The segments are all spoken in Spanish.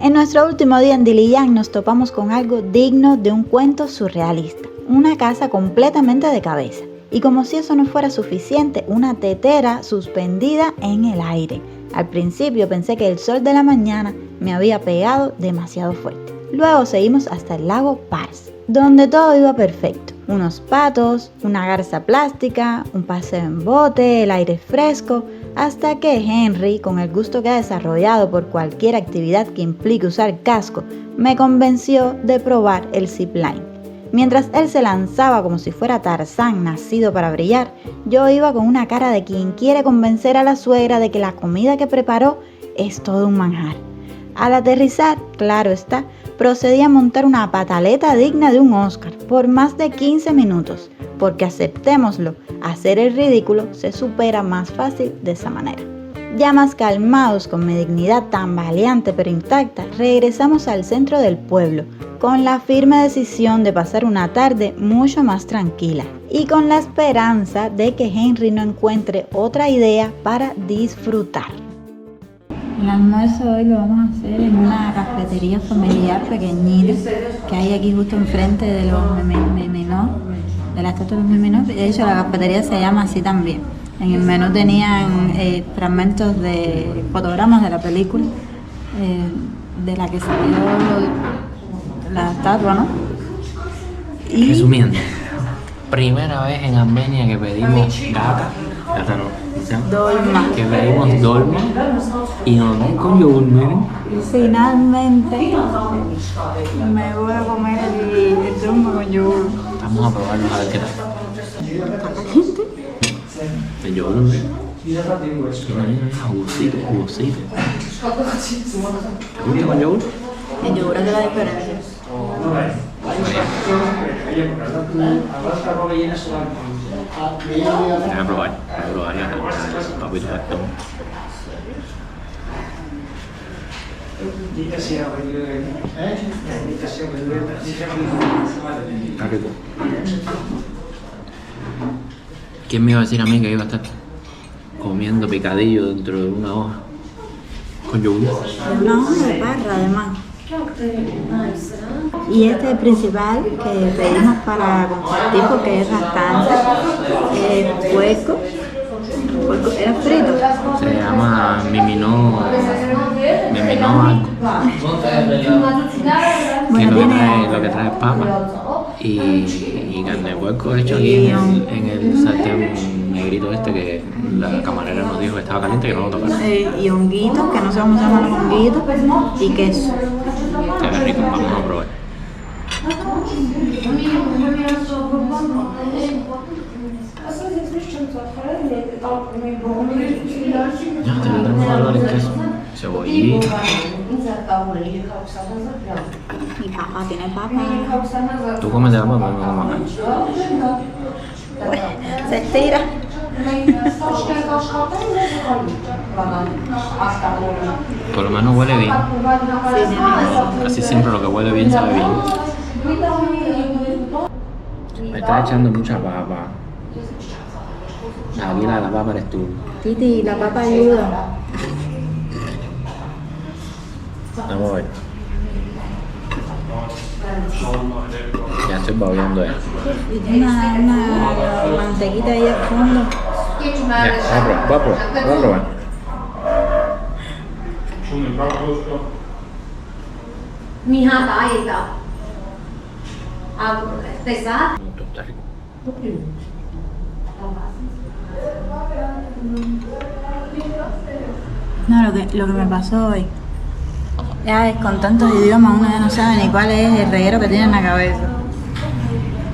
En nuestro último día en Dilian nos topamos con algo digno de un cuento surrealista, una casa completamente de cabeza. Y como si eso no fuera suficiente, una tetera suspendida en el aire. Al principio pensé que el sol de la mañana me había pegado demasiado fuerte. Luego seguimos hasta el lago Pars, donde todo iba perfecto. Unos patos, una garza plástica, un paseo en bote, el aire fresco, hasta que Henry, con el gusto que ha desarrollado por cualquier actividad que implique usar casco, me convenció de probar el zipline. Mientras él se lanzaba como si fuera Tarzán nacido para brillar, yo iba con una cara de quien quiere convencer a la suegra de que la comida que preparó es todo un manjar. Al aterrizar, claro está, procedí a montar una pataleta digna de un Oscar por más de 15 minutos, porque aceptémoslo, hacer el ridículo se supera más fácil de esa manera. Ya más calmados, con mi dignidad tambaleante pero intacta, regresamos al centro del pueblo, con la firme decisión de pasar una tarde mucho más tranquila y con la esperanza de que Henry no encuentre otra idea para disfrutar. El almuerzo hoy lo vamos a hacer en una cafetería familiar pequeñita que hay aquí justo enfrente de los Meminó, de la estatua de los Meminó. De hecho, la cafetería se llama así también. En el menú tenían fragmentos de fotogramas de la película de la que salió la estatua, ¿no? Y resumiendo, primera vez en Armenia que pedimos gata no, dolma. Que pedimos dolma y no con yogur, miren. Finalmente me voy a comer el dolma con yogur. Vamos a probarlo a ver qué tal. El yogur, jugosito. ¿Te gusta con yogur? El yogur es de la diferencia. Voy a probar el papito de cartón. Está rico. ¿Quién me iba a decir a mí que iba a estar comiendo picadillo dentro de una hoja con yogur? Una hoja de parra, además. Y este es el principal que pedimos para compartir porque es bastante puerco. Era frito. Se llama Mimino algo. Bueno, lo que trae es papa y carne de puerco hecho aquí en el sartén negrito este que la camarera nos dijo que estaba caliente y que no lo tocara. Y honguitos, que no sé cómo se llaman los honguitos, y queso. Qué rico, vamos a probar. Ya, te lo tenemos que hablar el queso. Cebollita. Y papa, tiene papa. Tú comes de la papa, yo me como acá. Pues, se estira. Por lo menos huele bien. Casi siempre lo que huele bien sabe bien. Me está echando mucha papa. Aquí la papa eres tú. Titi, la papa ayuda. Vamos a ver. Ya estoy babeando ya. Y tiene una mantequita ahí al fondo. Ya, voy a probar. Mija, ahí está. Está Está rico. No, lo que me pasó hoy. Ya es con tantos idiomas uno ya no sabe ni cuál es el reguero que tiene en la cabeza.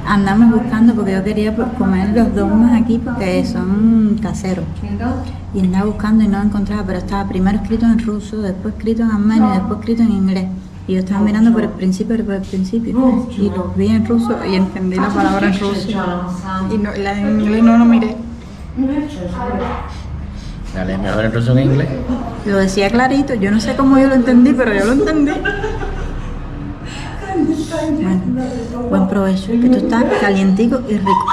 Andamos buscando porque yo quería comer los dolmas aquí porque son caseros. Y andaba buscando y no encontraba, pero estaba primero escrito en ruso, después escrito en armenio y después escrito en inglés. Y yo estaba mirando por el principio. Y los vi en ruso y entendí la palabra en ruso. Y no, la en inglés no lo miré. Dale, mejor en ruso que en inglés. Lo decía clarito, yo no sé cómo yo lo entendí, pero yo lo entendí. Bueno, buen provecho, que esto está calientico y rico.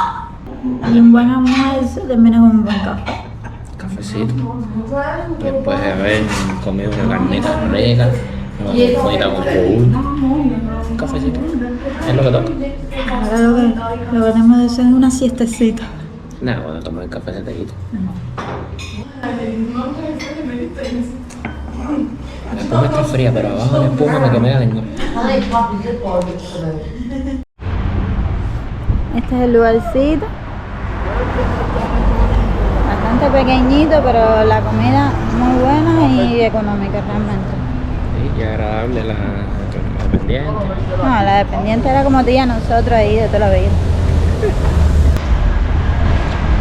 Y un buen almuerzo termina con un buen café. Cafecito. Después de haber comido una carnita rica, Una monita con un cafecito. Es lo que toca. Ahora lo que tenemos de hacer es una siestecita. Nada, bueno, tomar el café se te quita. La espuma está fría, pero abajo de la espuma me quemé la lengua. Este es el lugarcito. Bastante pequeñito, pero la comida muy buena y económica realmente. Sí, y agradable la dependiente. No, la dependiente era como tía nosotros ahí de toda la vida.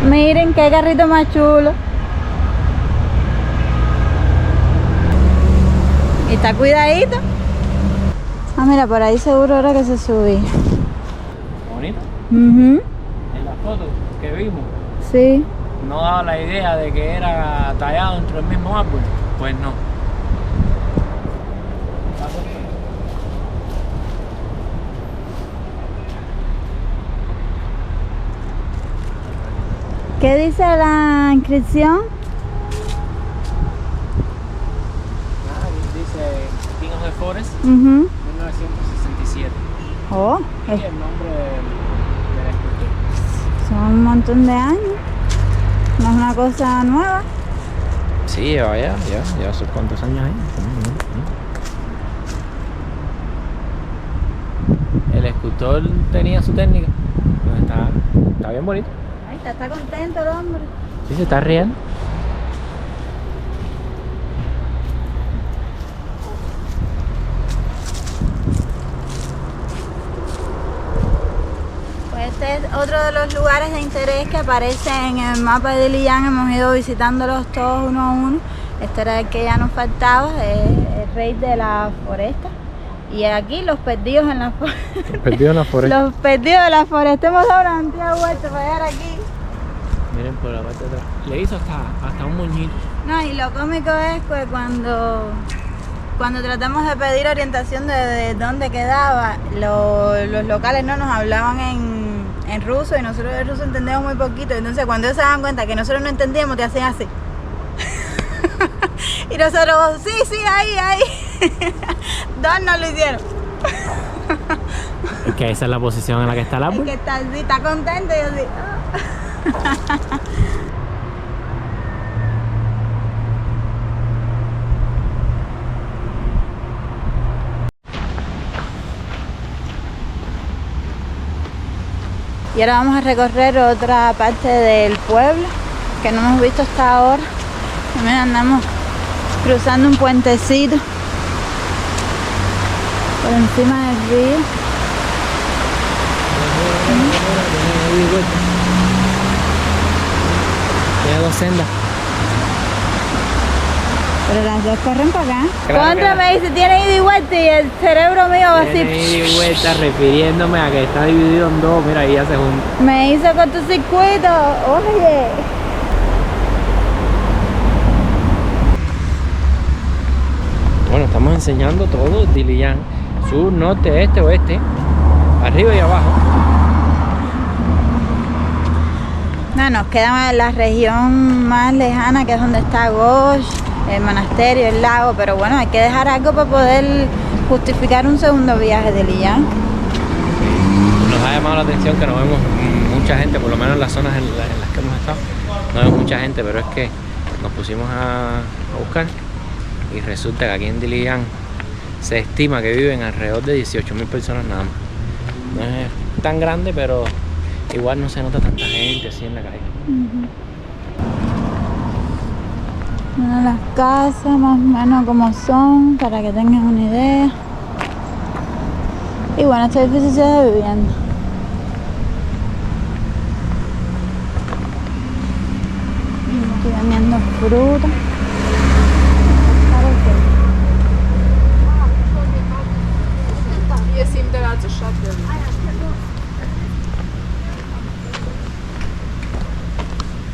Miren qué carrito más chulo. Y está cuidadito. Ah, mira, por ahí seguro era que se subía. Bonito. Mhm. En la foto que vimos, Sí. no daba la idea de que era tallado dentro del mismo árbol. Pues no. ¿Qué dice la inscripción? Dice King of the Forest, Mhm. 1967. Oh, Y el nombre del escultor. son un montón de años. No es una cosa nueva. Sí, lleva sus cuantos años ahí. El escultor tenía su técnica. Pues está bien bonito. Ahí está contento el hombre. Sí, se está riendo. Pues este es otro de los lugares de interés que aparece en el mapa de Dilian. Hemos ido visitándolos todos uno a uno. Este era el que ya nos faltaba, el rey de la foresta. Y aquí los perdidos en la foresta. Perdido en la foresta. Los perdidos de la foresta. Hemos dado una antigua vuelta para llegar aquí. Miren por la parte de atrás. Le hizo hasta un moñito. No, y lo cómico es que cuando tratamos de pedir orientación de dónde quedaba, los locales no nos hablaban en ruso y nosotros el ruso entendemos muy poquito. Entonces cuando ellos se dan cuenta que nosotros no entendíamos, te hacen así. Y nosotros, sí, ahí. Dos no lo hicieron. Es que esa es la posición en la que está el El árbol. que está así, está contento y así. Y ahora vamos a recorrer otra parte del pueblo que no hemos visto hasta ahora. También andamos cruzando un puentecito por encima del río. Tiene dos sendas. Pero las dos corren para acá. Claro Contra que me dice, tiene ida y vuelta y el cerebro mío va así. Tiene ida y vuelta refiriéndome a que está dividido en dos. Mira, ahí ya se junta. Me hizo cortocircuito, oye. Bueno, estamos enseñando todo Dilian. Sur, norte, este, oeste. Arriba y abajo. No, nos queda la región más lejana, que es donde está Gosh, el monasterio, el lago, pero bueno, hay que dejar algo para poder justificar un segundo viaje de Dilian. Nos ha llamado la atención que no vemos mucha gente, por lo menos en las zonas en las que hemos estado. No vemos mucha gente, pero es que nos pusimos a buscar y resulta que aquí en Dilian se estima que viven alrededor de 18.000 personas nada más. No es tan grande, pero igual no se nota tanta gente así en la calle. Bueno, las casas más o menos como son, para que tengan una idea. Y bueno, este edificio es de vivienda. Estoy vendiendo fruta.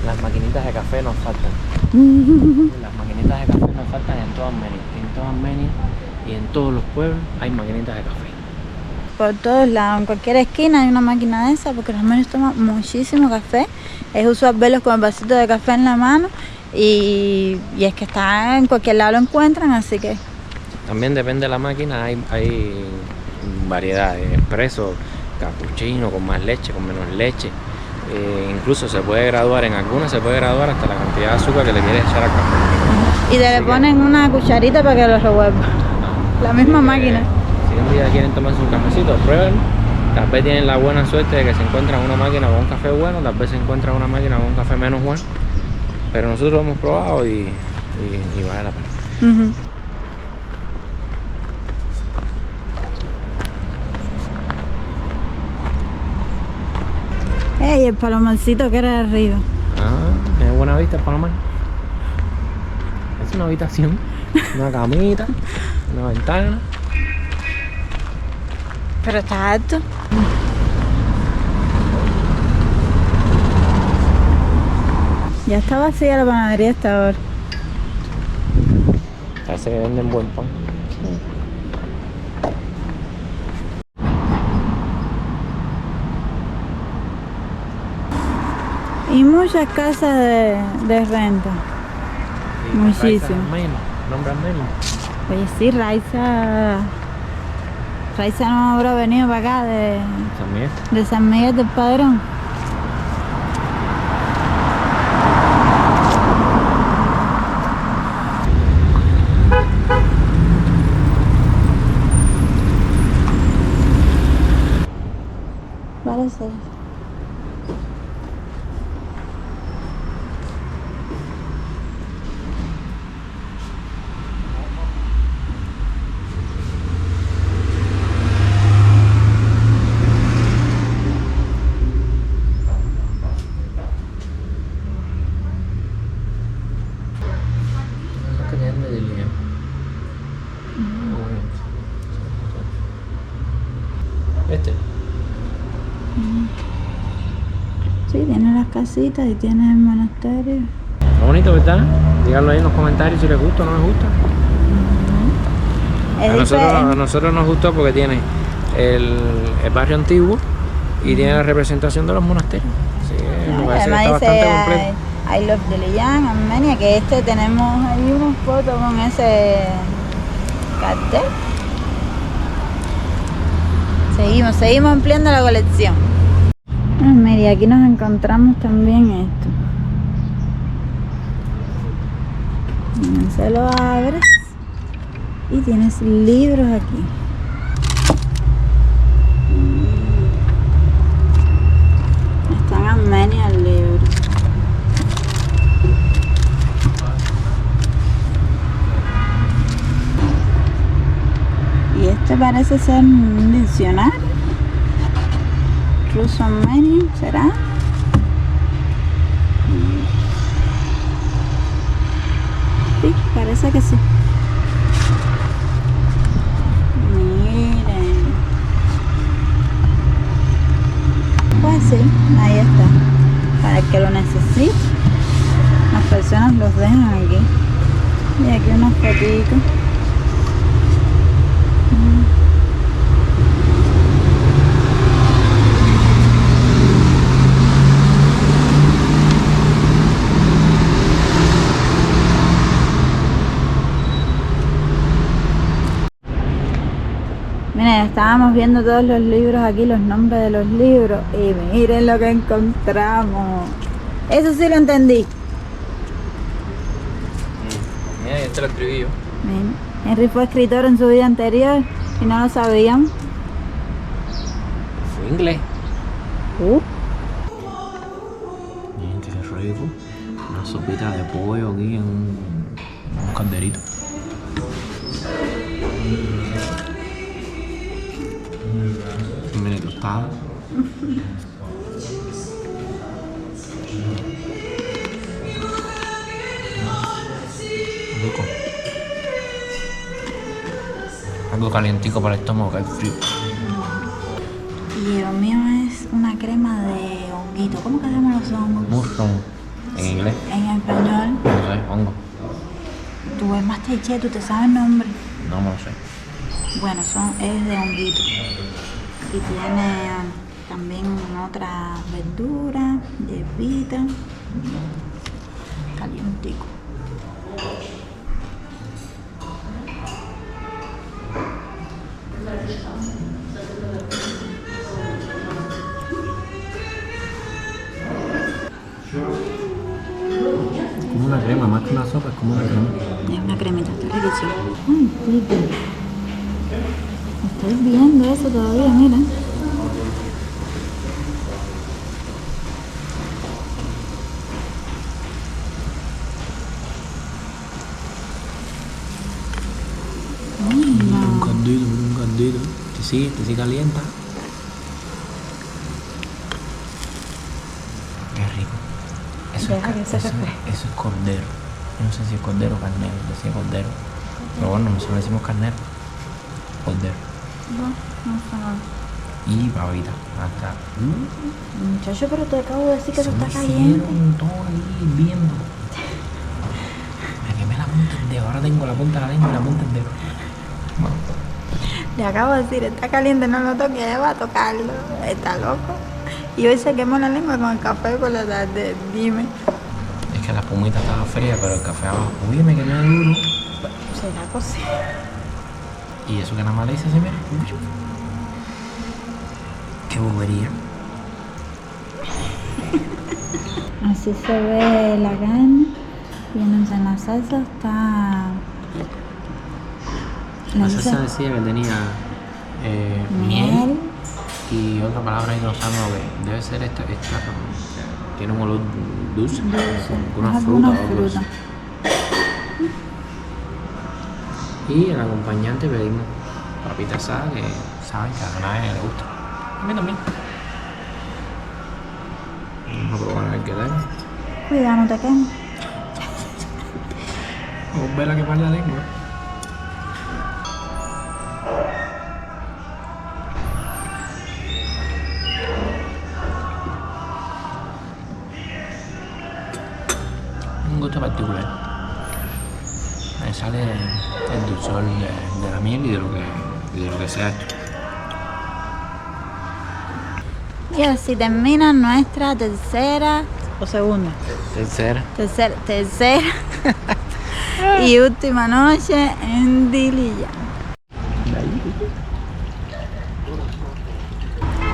Las maquinitas de café nos faltan. Las maquinitas de café nos faltan en todas Armenia. En todas Armenia y en todos los pueblos hay maquinitas de café. Por todos lados, en cualquier esquina hay una máquina de esa, porque los armenios toman muchísimo café. Es usual verlos con el vasito de café en la mano y es que está en cualquier lado lo encuentran, así que También depende de la máquina, hay variedades, expreso, capuchino, con más leche, con menos leche. Incluso se puede graduar, en algunas se puede graduar hasta la cantidad de azúcar que le quieres echar al café. Y le ponen una cucharita para que lo revuelva. La misma máquina. Si un día quieren tomarse un cafecito, pruébenlo. Tal vez tienen la buena suerte de que se encuentran una máquina con un café bueno, tal vez se encuentran una máquina con un café menos bueno. Pero nosotros lo hemos probado y vale la pena. Ey, el palomarcito que era de arriba. Ah, tiene buena vista el palomar. Es una habitación, una camita, una ventana. Pero está alto. Ya está vacía la panadería hasta ahora. Parece que venden buen pan. Y muchas casas de renta. Muchísimo. Nombra menos. Oye, sí, Raiza no habrá venido para acá También. de San Miguel del Padrón. Parece. Este. Sí, tiene las casitas y tiene el monasterio. Está bonito, ¿verdad? Díganlo ahí en los comentarios si les gusta o no les gusta. A nosotros nos gustó porque tiene el barrio antiguo y tiene la representación de los monasterios. Así que me parece que está bastante completo. I Love Dilijan, Armenia, que tenemos ahí unas fotos con ese cartel. Seguimos ampliando la colección. Mira, aquí nos encontramos también esto. Se lo abres y tienes libros aquí. Está en Armenia el libro. Y este parece ser un diccionario. Ruso Armenio, ¿será? Sí, parece que sí. Miren. Pues sí, ahí está. Para el que lo necesite. Las personas los dejan aquí. Y aquí unas fotitos. Miren, estábamos viendo todos los libros aquí, los nombres de los libros, y miren lo que encontramos. Eso sí lo entendí. Mira, este lo escribí yo. Miren, Henry fue escritor en su vida anterior y no lo sabían. Fue inglés. Miren qué rico. Una sopita de pollo aquí en un calderito. Mira, tostada. Rico. Algo calientico para el estómago, que hay frío. Y lo mío es una crema de honguito. ¿Cómo que se llaman los hongos? Mushroom. En inglés. En español. No sé, hongo. Tú ves Masterchef, ¿tú te sabes el nombre? No me lo sé. Bueno, es de honguito. Y tiene también otras verduras, hierbita, calientico. crema, más que una sopa, es como una crema. Es una cremita, está riquísimo. Ay, rico. Estoy viendo eso todavía, mira. Un caldito. Sí, calienta. Qué rico. Eso es cordero. No sé si es cordero o carnero. Decía cordero. Pero bueno, nosotros decimos carnero. Cordero. No está mal. Y pavita. Hasta. Muchacho, pero te acabo de decir que eso está me caliente. hicieron todo ahí viendo. Me quemé la punta del dedo. Ahora tengo la punta de la lengua y la punta del dedo. Bueno. Le acabo de decir, está caliente, no lo toque, ella va a tocarlo. Está loco. Y hoy se quemó la lengua con el café por la tarde. Dime. Es que la espumita estaba fría, pero el café abajo. Uy, me quemé duro. Será cosita. Y eso que nada más le hice así, mira. Qué bobería. Así se ve la carne. Fíjense, en la salsa está... La salsa decía que tenía miel y otra palabra que no sabemos lo que debe ser esta tiene un olor dulce. Una fruta o algo así. Y el acompañante pedimos papita asada, que saben que a nadie le gusta. A mí también. Vamos a probar a ver qué tal. Cuidado, no te quemes. Vamos a ver la que para la lengua. Un gusto particular. Me sale el dulzor de la miel y de lo que sea esto. Y así termina nuestra tercera o segunda. Tercera y última noche en Diliya.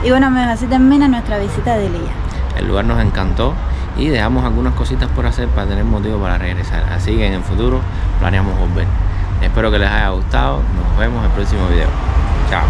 Y bueno, amigos, así termina nuestra visita a Diliya. El lugar nos encantó y dejamos algunas cositas por hacer para tener motivo para regresar. Así que en el futuro planeamos volver. Espero que les haya gustado. Nos vemos en el próximo video. Chao.